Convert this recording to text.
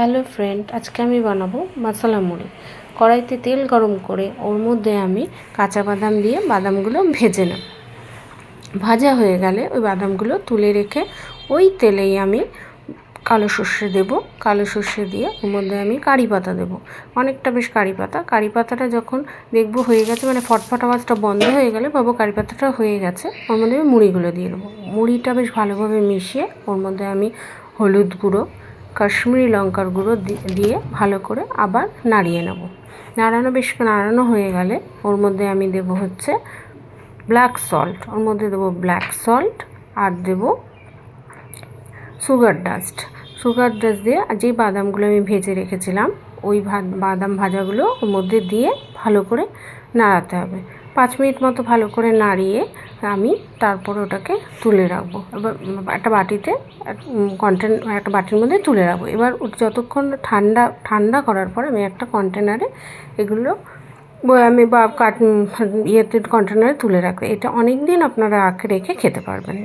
Hello friend, আজকে আমি বানাবো মশলা মুড়ি। কড়াইতে তেল গরম করে ওর মধ্যে আমি কাঁচা বাদাম দিয়ে বাদামগুলো ভেজে নেব। ভাজা হয়ে গেলে ওই বাদামগুলো তুলে রেখে ওই তেলেই আমি কালো সর্ষে দেবো। কালো সর্ষে দিয়ে ওর মধ্যে আমি কারি পাতা দেবো, অনেকটা বেশ কারি পাতা। কারি পাতাটা যখন দেখবো হয়ে গেছে, মানে ফটফট আওয়াজটা বন্ধ হয়ে গেলে ভাবো কারি পাতাটা হয়ে গেছে, ওর মধ্যে আমি মুড়িগুলো দিয়ে দেবো। মুড়িটা বেশ ভালোভাবে মিশিয়ে ওর মধ্যে আমি হলুদ গুঁড়ো, কাশ্মীরি লঙ্কার গুঁড়ো দিয়ে ভালো করে আবার নাড়িয়ে নেব। বেশ নাড়ানো হয়ে গেলে ওর মধ্যে আমি দেবো হচ্ছে ব্ল্যাক সল্ট, ওর মধ্যে দেবো ব্ল্যাক সল্ট আর দেবো সুগার ডাস্ট দিয়ে যেই বাদামগুলো আমি ভেজে রেখেছিলাম ওই বাদাম ভাজাগুলো ওর মধ্যে দিয়ে ভালো করে নাড়াতে হবে। 5 মিনিট মতো ভালো করে নাড়িয়ে আমি তারপর ওটাকে তুলে রাখবো। এবার একটা বাটির মধ্যে তুলে রাখবো। এবার যতক্ষণ ঠান্ডা করার পর আমি একটা কন্টেনারে এগুলো বয়ামে বা কন্টেনারে তুলে রাখবো। এটা অনেক দিন আপনারা রেখে খেতে পারবেন।